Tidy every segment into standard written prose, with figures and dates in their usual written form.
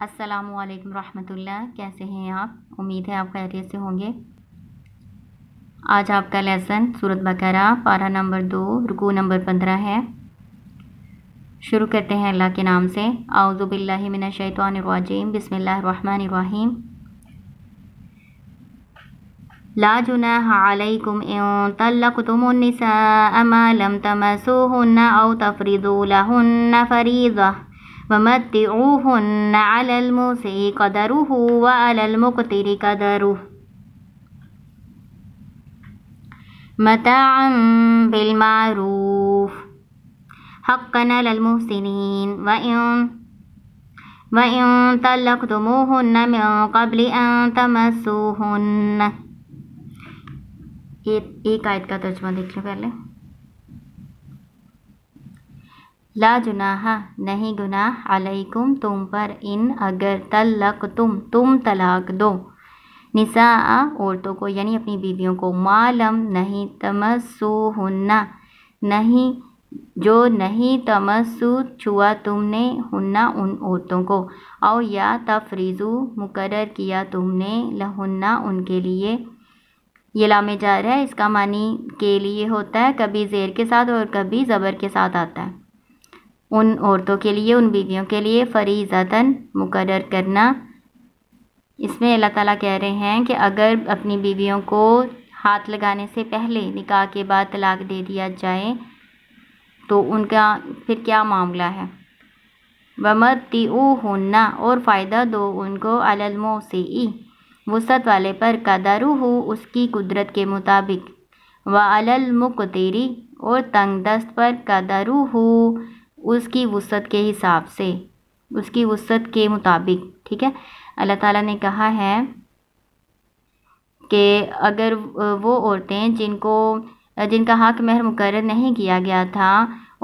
السلام علیکم ورحمۃ اللہ، کیسے ہیں آپ؟ امید ہے آپ خیریت سے ہوں گے۔ آج آپ کا لیسن سورۃ بقرہ پارہ نمبر 2 رکوع نمبر 15 ہے۔ شروع کرتے ہیں اللہ کے نام سے۔ اعوذ باللہ من الشیطان الرجیم، بسم اللہ الرحمن الرحیم۔ لا جناح علیکم ان طلقتم النساء ما لم تمسوهن او تفرضوا لهن فریضہ ومتعوهن على الموسع قدره وعلى المقتر قدره متاعا بالمعروف حقا على المحسنين وإن طلقتموهن من قبل أن تمسوهن۔ ایک آیت کا ترجمہ دیکھ لیں پہلے۔ لا جناح نہیں گناہ، علیکم تم پر، ان اگر تم طلاق دو، نساء عورتوں کو یعنی اپنی بیویوں کو، معلوم نہیں، تمسوہن نہیں جو نہیں، تمسو چھوا تم نے، ہننا ان عورتوں کو، او یا تفریضو مقرر کیا تم نے، لہننا ان کے لیے۔ یہ لام جار ہے، اس کا معنی کے لیے ہوتا ہے، کبھی زیر کے ساتھ اور کبھی زبر کے ساتھ آتا ہے۔ ان عورتوں کے لیے، ان بیویوں کے لیے، فریضتاً مقرر کرنا۔ اس میں اللہ تعالیٰ کہہ رہے ہیں کہ اگر اپنی بیویوں کو ہاتھ لگانے سے پہلے نکاح کے بعد طلاق دے دیا جائے تو ان کا پھر کیا معاملہ ہے۔ وَمَتِّعُوهُنَّ اور فائدہ دو ان کو، عَلَى الْمُوسِعِ وسعت والے پر، قَدَرُهُ اس کی قدرت کے مطابق، وَعَلَى الْمُقْتِرِ اور تنگ دست پر، قَدَرُهُ اس کی وسعت کے حساب سے، اس کی وسعت کے مطابق، ٹھیک ہے۔ اللہ تعالیٰ نے کہا ہے کہ اگر وہ عورتیں جن کا حق مہر مقرر نہیں کیا گیا تھا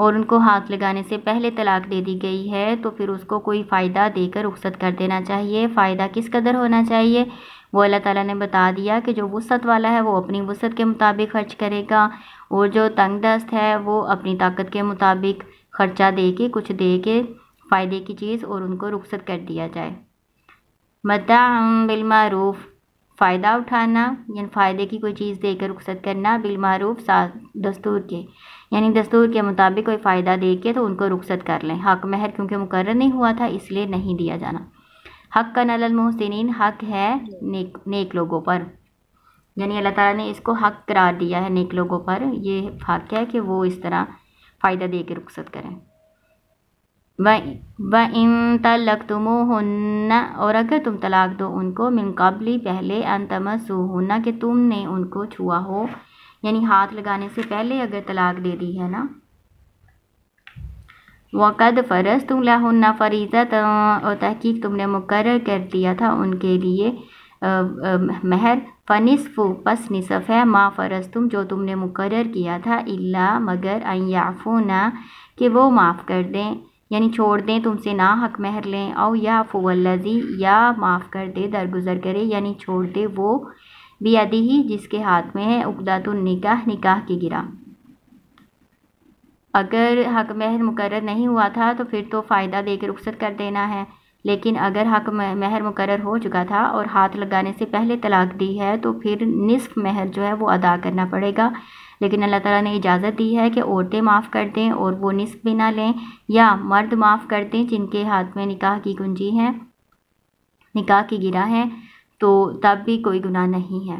اور ان کو ہاتھ لگانے سے پہلے طلاق دے دی گئی ہے تو پھر اس کو کوئی فائدہ دے کر رخصت کر دینا چاہیے۔ فائدہ کس قدر ہونا چاہیے وہ اللہ تعالیٰ نے بتا دیا کہ جو وسعت والا ہے وہ اپنی وسعت کے مطابق خرچ کرے گا، اور جو تنگ دست ہے وہ اپنی طاقت کے مطابق خرچہ دے کے، کچھ دے کے فائدے کی چیز، اور ان کو رخصت کر دیا جائے۔ متاعا بالمعروف فائدہ اٹھانا، یعنی فائدے کی کوئی چیز دے کر رخصت کرنا، بالمعروف دستور کے، یعنی دستور کے مطابق کوئی فائدہ دے کے تو ان کو رخصت کر لیں۔ حق مہر کیونکہ مقرر نہیں ہوا تھا اس لیے نہیں دیا جانا۔ حقا علی المحسنین حق ہے نیک لوگوں پر، یعنی اللہ تعالیٰ نے اس کو حق قرار دیا ہے نیک لوگوں پر، یہ حق ہے کہ وہ اس طرح فائدہ دے کے رخصت کریں۔ وَإِن طَلَّقْتُمُوهُنَّ اور اگر تم طلاق دو ان کو، من قبل پہلے، ان تمسوهن کہ تم نے ان کو چھوا ہو، یعنی ہاتھ لگانے سے پہلے اگر طلاق دے دی ہے نا۔ وَقَدْ فَرَضْتُمْ لَهُنَّ فَرِيضَةً اور تحقیق تم نے مقرر کر دیا تھا ان کے لیے مہر، فنصف پس نصف ہے، ما فرضتم جو تم نے مقرر کیا تھا، الا مگر، ان یعفونا کہ وہ معاف کر دیں، یعنی چھوڑ دیں تم سے نہ حق مہر لیں، او یعفو الذی یا معاف کر دے، درگزر کرے یعنی چھوڑ دے وہ، بیدہ جس کے ہاتھ میں ہے، عقدۃ النکاح نکاح کی گرہ۔ اگر حق مہر مقرر نہیں ہوا تھا تو پھر تو فائدہ دے کے رخصت کر دینا ہے، لیکن اگر حق مہر مقرر ہو چکا تھا اور ہاتھ لگانے سے پہلے طلاق دی ہے تو پھر نصف مہر جو ہے وہ ادا کرنا پڑے گا۔ لیکن اللہ تعالیٰ نے اجازت دی ہے کہ عورتیں معاف کر دیں اور وہ نصف بھی نہ لیں، یا مرد معاف کر دیں جن کے ہاتھ میں نکاح کی کنجی ہے، نکاح کی گرہ ہے، تو تب بھی کوئی گناہ نہیں ہے۔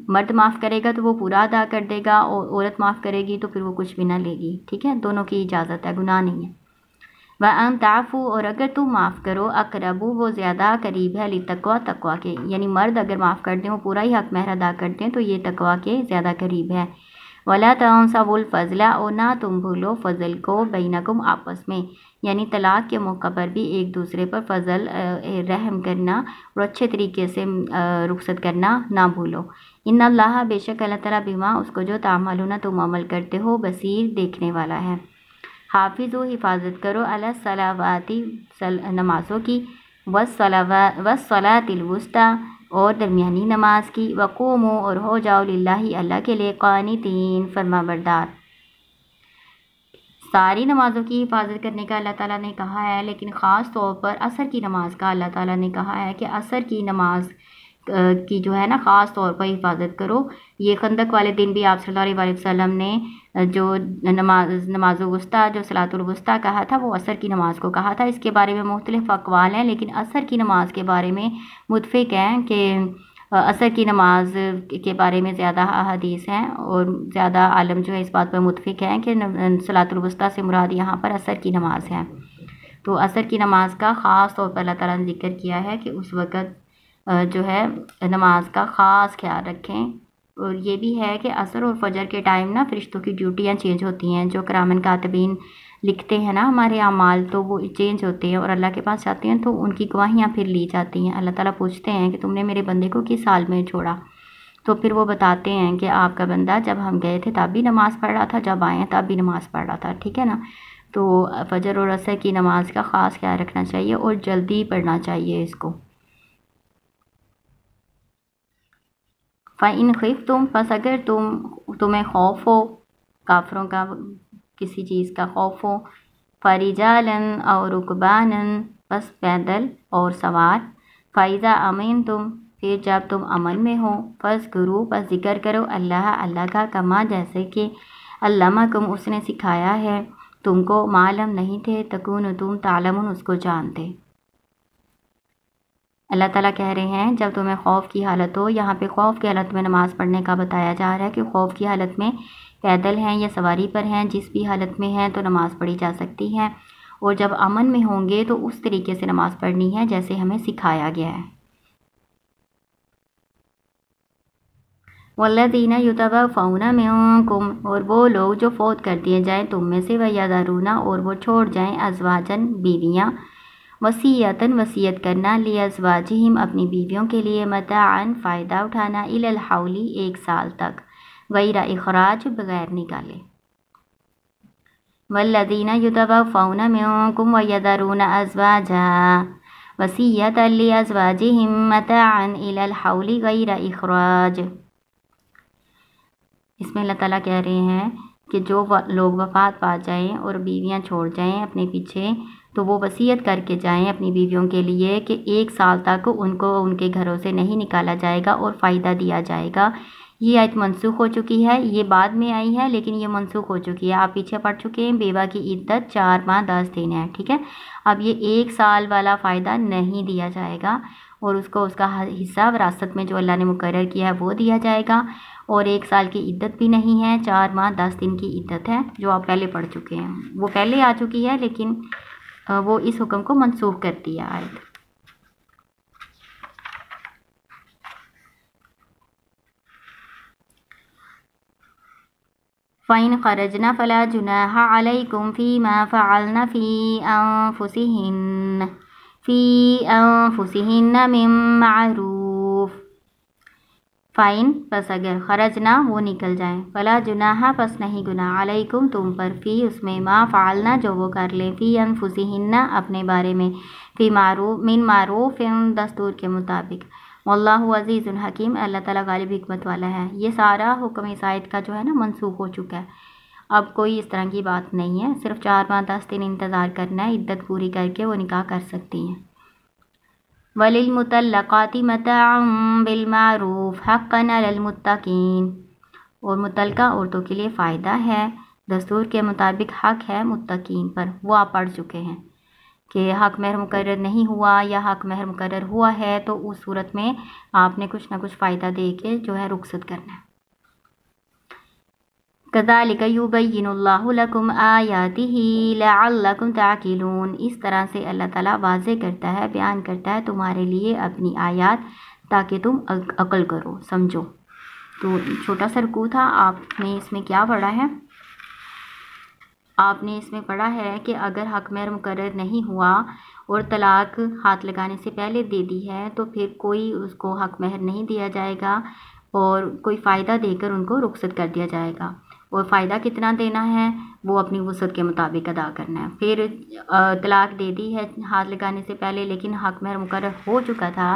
مرد معاف کرے گا تو وہ پورا ادا کر دے گا، اور عورت معاف کرے گی تو پھر وہ کچھ بھی نہ لے گی، ٹھیک ہے، دونوں کی اجازت ہے، گناہ نہیں ہے۔ وَأَن تَعْفُوا اور اگر تم معاف کرو، اقرب وہ زیادہ قریب ہے، لِلتَّقْوَىٰ تقویٰ کے، یعنی مرد اگر معاف کر دیں، وہ پورا ہی حق مہر ادا کر دیں تو یہ تقویٰ کے زیادہ قریب ہے۔ وَلَا تَنسَوُا الْفَضْلَ اور نہ تم بھولو فضل کو، بینکم آپس میں، یعنی طلاق کے موقع پر بھی ایک دوسرے پر فضل رحم کرنا اور اچھے طریقے سے رخصت کرنا نہ بھولو۔ ان اللہ بے شک اللہ تعالیٰ بما اس کو جو تعملون تم عمل کرتے ہو، بصیر دیکھنے والا ہے۔ حافظ و حفاظت کرو، علی الصلوات نمازوں کی، والصلاۃ الوسطی اور درمیانی نماز کی، وقوموا اور ہو جاؤ للہ اللہ کے لیے، قانتین فرما بردار۔ ساری نمازوں کی حفاظت کرنے کا اللہ تعالیٰ نے کہا ہے، لیکن خاص طور پر عصر کی نماز کا اللہ تعالیٰ نے کہا ہے کہ عصر کی نماز کی جو ہے نا خاص طور پر حفاظت کرو۔ یہ خندق والے دن بھی آپ صلی اللہ علیہ وسلم نے جو نماز وسطیٰ جو صلاۃ الوسطیٰ کہا تھا وہ عصر کی نماز کو کہا تھا۔ اس کے بارے میں مختلف اقوال ہیں، لیکن عصر کی نماز کے بارے میں متفق ہیں کہ عصر کی نماز کے بارے میں زیادہ احادیث ہیں، اور زیادہ عالم جو ہے اس بات پر متفق ہیں کہ صلاۃ الوسطیٰ سے مراد یہاں پر عصر کی نماز ہے۔ تو عصر کی نماز کا خاص طور پر اللہ تعالیٰ نے ذکر کیا ہے کہ اس وقت جو ہے نماز کا خاص خیال رکھیں۔ اور یہ بھی ہے کہ عصر اور فجر کے ٹائم نا فرشتوں کی ڈیوٹیاں چینج ہوتی ہیں، جو کرامن کاتبین لکھتے ہیں نا ہمارے اعمال، تو وہ چینج ہوتے ہیں اور اللہ کے پاس جاتے ہیں تو ان کی گواہیاں پھر لی جاتی ہیں۔ اللہ تعالیٰ پوچھتے ہیں کہ تم نے میرے بندے کو کس حال میں چھوڑا، تو پھر وہ بتاتے ہیں کہ آپ کا بندہ جب ہم گئے تھے تب بھی نماز پڑھ رہا تھا، جب آئے ہیں تب بھی نماز پڑھ رہا تھا، ٹھیک ہے نا۔ تو فجر اور عصر کی نماز کا خاص خیال رکھنا چاہیے اور جلدی پڑھنا چاہیے اس کو۔ فَإِنْ خِفْتُمْ، پس اگر تمہیں خوف ہو، کافروں کا کسی چیز کا خوف ہو، فَرِجَالًا أَوْ رُكْبَانًا، پس پیدل اور سوار، فَإِذَا أَمِنْتُمْ، پھر جب تم امن میں ہو، فَاذْكُرُوا، پس ذکر کرو اللہ کا، کما جیسے کہ علمکم، اس نے سکھایا ہے تم کو، معلوم نہیں تھے، تکون تم تعلمون، اس کو جانتے۔ اللہ تعالیٰ کہہ رہے ہیں جب تمہیں خوف کی حالت ہو، یہاں پہ خوف کی حالت میں نماز پڑھنے کا بتایا جا رہا ہے کہ خوف کی حالت میں پیدل ہیں یا سواری پر ہیں، جس بھی حالت میں ہیں تو نماز پڑھی جا سکتی ہے، اور جب امن میں ہوں گے تو اس طریقے سے نماز پڑھنی ہے جیسے ہمیں سکھایا گیا ہے۔ والذین یتوفون منکم، اور وہ لوگ جو فوت کر دیے جائیں تم میں سے، ویذرون، اور وہ چھوڑ جائیں، ازواجن، بیویاں، وصیتاً، وصیت کرنا، لازواجہم، اپنی بیویوں کے لیے، متاعاً، فائدہ اٹھانا، الی الحول، 1 سال تک، غیر اخراج، بغیر نکالے۔ والذین یتوفون منکم ویذرون ازواجا وصیتاً لازواجہم متاعاً الی الحول غیر اخراج۔ اس میں اللہ تعالیٰ کہہ رہے ہیں کہ جو لوگ وفات پا جائیں اور بیویاں چھوڑ جائیں اپنے پیچھے، تو وہ وصیت کر کے جائیں اپنی بیویوں کے لیے کہ 1 سال تک ان کو ان کے گھروں سے نہیں نکالا جائے گا اور فائدہ دیا جائے گا۔ یہ آیت منسوخ ہو چکی ہے، یہ بعد میں آئی ہے لیکن یہ منسوخ ہو چکی ہے، آپ پیچھے پڑھ چکے ہیں۔ بیوہ کی عدت 4 ماہ 10 دن ہے، ٹھیک ہے۔ اب یہ 1 سال والا فائدہ نہیں دیا جائے گا، اور اس کو اس کا حصہ وراثت میں جو اللہ نے مقرر کیا ہے وہ دیا جائے گا، اور 1 سال کی عدت بھی نہیں ہے، 4 ماہ 10 دن کی عدت ہے، جو آپ پہلے پڑھ چکے ہیں۔ وہ پہلے آ چکی ہے لیکن وہ اس حکم کو منسوخ کرتی ہے آیت۔ فَإِنْ خَرَجْنَ فَلَا جُنَاحَ عَلَيْكُمْ فِيمَا فَعَلْنَ فِي أَنفُسِهِنَّ مِن مَّعْرُوفٍ۔ فَإِنْ، پس اگر، خرجنا، وہ نکل جائیں، فَلَا جُنَاحَ، پس نہیں گناہ، عَلَيْكُمْ، تم پر، فی، اس میں، ما فعلنا، جو وہ کر لیں، فی أنفسهن، اپنے بارے میں، فی معروف، من معروف، دستور کے مطابق، واللہ عزیز حکیم، اللہ تعالیٰ غالب حکمت والا ہے۔ یہ سارا حکم اس آیت کا جو ہے نا منسوخ ہو چکا ہے، اب کوئی اس طرح کی بات نہیں ہے، صرف 4 ماہ 10 دن انتظار کرنا ہے، عدت پوری کر کے وہ نکاح کر سکتی ہیں۔ وَلِلْمُطَلَّقَاتِ مَتَاعٌ بِالْمَعْرُوفِ حَقًّا عَلَى الْمُتَّقِينَ، اور متعلقہ عورتوں کے لیے فائدہ ہے، دستور کے مطابق حق ہے متقین پر۔ وہ آپ پڑھ چکے ہیں کہ حق مہر مقرر نہیں ہوا یا حق مہر مقرر ہوا ہے تو اس صورت میں آپ نے کچھ نہ کچھ فائدہ دے کے جو ہے رخصت کرنا ہے۔ كَذَلِكَ يُبَيِّنُ اللَّهُ لَكُمْ آيَاتِهِ لَعَلَّكُمْ تَعْقِلُونَ، اس طرح سے اللہ تعالیٰ واضح کرتا ہے، بیان کرتا ہے تمہارے لیے اپنی آیات، تاکہ تم عقل کرو، سمجھو۔ تو چھوٹا سا رکوع تھا، آپ نے اس میں کیا پڑھا ہے؟ آپ نے اس میں پڑھا ہے کہ اگر حق مہر مقرر نہیں ہوا اور طلاق ہاتھ لگانے سے پہلے دے دی ہے تو پھر کوئی اس کو حق مہر نہیں دیا جائے گا، اور کوئی فائدہ دے کر ان کو رخصت کر دیا جائے گا، اور فائدہ کتنا دینا ہے وہ اپنی وسعت کے مطابق ادا کرنا ہے۔ پھر طلاق دے دی ہے ہاتھ لگانے سے پہلے لیکن حق مہر مقرر ہو چکا تھا،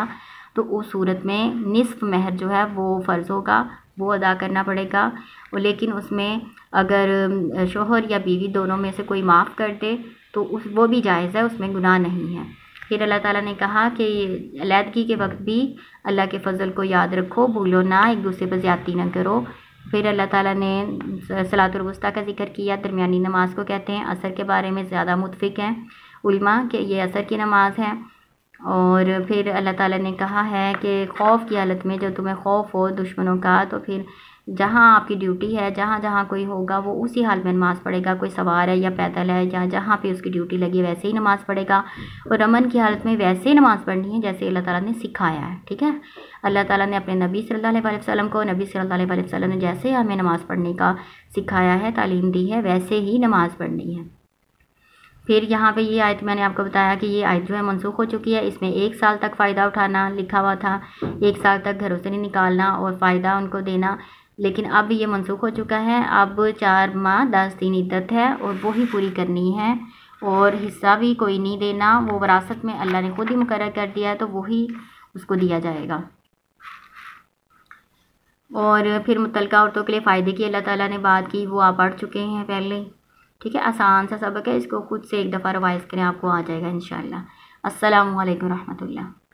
تو اس صورت میں نصف مہر جو ہے وہ فرض ہوگا، وہ ادا کرنا پڑے گا، لیکن اس میں اگر شوہر یا بیوی دونوں میں سے کوئی معاف کر دے تو وہ بھی جائز ہے، اس میں گناہ نہیں ہے۔ پھر اللہ تعالیٰ نے کہا کہ علیحدگی کے وقت بھی اللہ کے فضل کو یاد رکھو، بھولو نہ، ایک دوسرے پر زیادتی نہ کرو۔ پھر اللہ تعالیٰ نے صلاۃ الوسطیٰ کا ذکر کیا، درمیانی نماز کو کہتے ہیں۔ عصر کے بارے میں زیادہ متفق ہیں علماء کہ یہ عصر کی نماز ہے۔ اور پھر اللہ تعالیٰ نے کہا ہے کہ خوف کی حالت میں، جب تمہیں خوف ہو دشمنوں کا، تو پھر جہاں آپ کی ڈیوٹی ہے، جہاں جہاں کوئی ہوگا وہ اسی حال میں نماز پڑھے گا، کوئی سوار ہے یا پیدل ہے، یا جہاں پہ اس کی ڈیوٹی لگی ویسے ہی نماز پڑھے گا، اور امن کی حالت میں ویسے ہی نماز پڑھنی ہے جیسے اللہ تعالیٰ نے سکھایا ہے، ٹھیک ہے۔ اللہ تعالیٰ نے اپنے نبی صلی اللہ علیہ وسلم کو، نبی صلی اللہ علیہ وسلم نے جیسے ہمیں نماز پڑھنے کا سکھایا ہے، تعلیم دی ہے، ویسے ہی نماز پڑھنی ہے۔ پھر یہاں پہ یہ آیت میں نے آپ کو بتایا کہ یہ آیت جو ہے منسوخ ہو چکی ہے، اس میں 1 سال تک فائدہ اٹھانا لکھا ہوا تھا، 1 سال تک گھروں سے نہیں نکالنا اور فائدہ ان کو دینا، لیکن اب یہ منسوخ ہو چکا ہے۔ اب 4 ماہ 10 دن عدت ہے اور وہی پوری کرنی ہے، اور حصہ بھی کوئی نہیں دینا، وہ وراثت میں اللہ نے خود ہی مقرر کر دیا ہے، تو وہی اس کو دیا جائے گا۔ اور پھر متعلقہ عورتوں کے لیے فائدے کی اللہ تعالیٰ نے بات کی، وہ آپ پڑھ چکے ہیں پہلے، ٹھیک ہے۔ آسان سا سبق ہے، اس کو خود سے ایک دفعہ ریوائز کریں، آپ کو آ جائے گا انشاءاللہ۔ السلام علیکم ورحمۃ اللہ۔